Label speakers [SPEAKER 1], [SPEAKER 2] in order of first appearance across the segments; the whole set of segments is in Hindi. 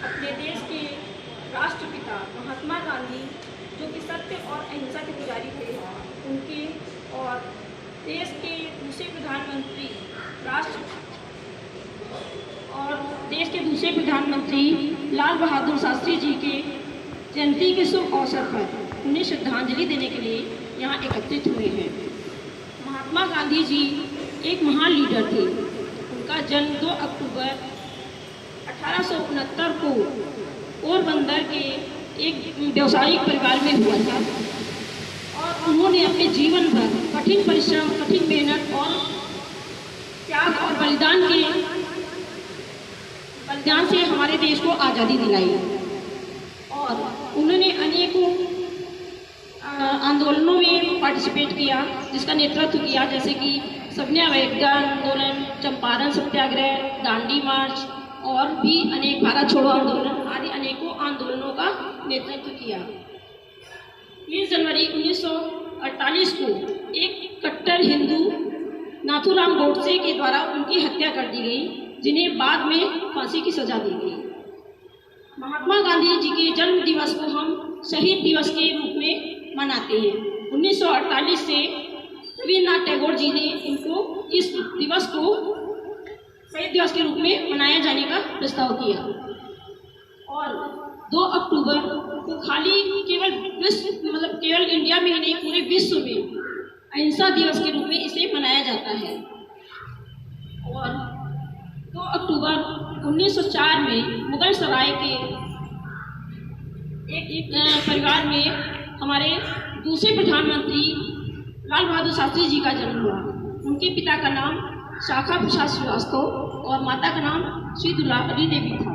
[SPEAKER 1] अपने देश के राष्ट्रपिता महात्मा गांधी, जो कि सत्य और अहिंसा के पुजारी थे, उनके और देश के दूसरे प्रधानमंत्री लाल बहादुर शास्त्री जी के जयंती के शुभ अवसर पर उन्हें श्रद्धांजलि देने के लिए यहाँ एकत्रित हुए हैं। महात्मा गांधी जी एक महान लीडर थे। उनका जन्म 2 अक्टूबर 1869 को पोरबंदर के एक व्यावसायिक परिवार में हुआ था और उन्होंने अपने जीवन भर कठिन परिश्रम, कठिन मेहनत और त्याग और बलिदान से हमारे देश को आज़ादी दिलाई। और उन्होंने अनेकों आंदोलनों में पार्टिसिपेट किया, जिसका नेतृत्व किया, जैसे कि सविनय अवज्ञा आंदोलन, चंपारण सत्याग्रह, दांडी मार्च और भी अनेक भारत छोड़ो आंदोलन आदि अनेकों आंदोलनों का नेतृत्व किया। 20 जनवरी 1948 को एक कट्टर हिंदू नाथूराम गोडसे के द्वारा उनकी हत्या कर दी गई, जिन्हें बाद में फांसी की सजा दी गई। महात्मा गांधी जी के जन्म दिवस को हम शहीद दिवस के रूप में मनाते हैं। 1948 से रविन्द्रनाथ टैगोर जी ने इस दिवस को शहीद दिवस के रूप में मनाया जाने का प्रस्ताव किया और 2 अक्टूबर को केवल इंडिया में ही नहीं, पूरे विश्व में अहिंसा दिवस के रूप में इसे मनाया जाता है। और 2 अक्टूबर 1904 में मुगल सराय के एक परिवार में हमारे दूसरे प्रधानमंत्री लाल बहादुर शास्त्री जी का जन्म हुआ। उनके पिता का नाम शाखा प्रसाद श्रीवास्तव और माता का नाम श्री दुलारी देवी था।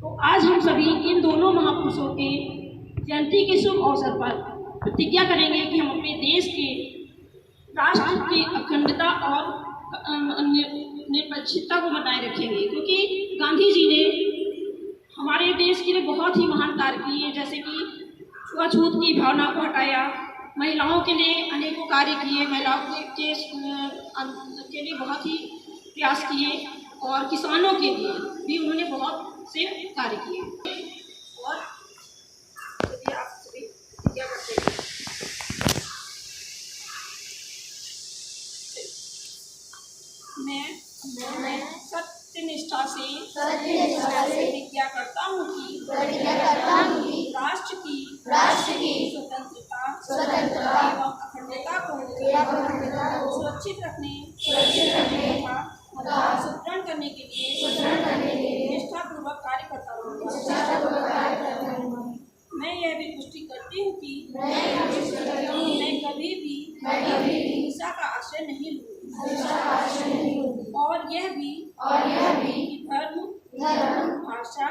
[SPEAKER 1] तो आज हम सभी इन दोनों महापुरुषों के जयंती के शुभ अवसर पर प्रतिज्ञा करेंगे कि हम अपने देश के राष्ट्र की अखंडता और निरपेक्षता को बनाए रखेंगे, क्योंकि गांधी जी ने हमारे देश के लिए बहुत ही महान कार्य किए, जैसे कि छुआछूत की भावना को हटाया, महिलाओं के लिए अनेकों कार्य किए, महिलाओं के लिए बहुत ही प्रयास किए और किसानों के लिए भी उन्होंने बहुत से कार्य किए। और यदि आप सभी क्या करते हैं, मैं सत्यनिष्ठा से प्रतिज्ञा करता हूँ कि राष्ट्र की स्वतंत्रता एवं अखंडता को सुरक्षित रखने तथा सुदृढ़ करने के लिए निष्ठापूर्वक कार्य करता रहूँगा। मैं यह भी पुष्टि करती हूँ कि मैं कभी भी हिंसा का आश्रय नहीं लूँगी और यह भी कि धर्म, भाषा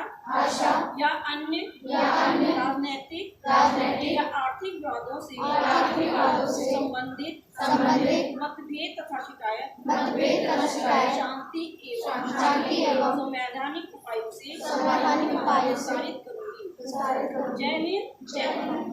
[SPEAKER 1] या अन्य राजनैतिक या आर्थिक विवादों से संबंधित मतभेद तथा शिकायत शांति एवं संवैधानिक उपायों से निस्तारित करूँगी। जय हिंद, जय भारत।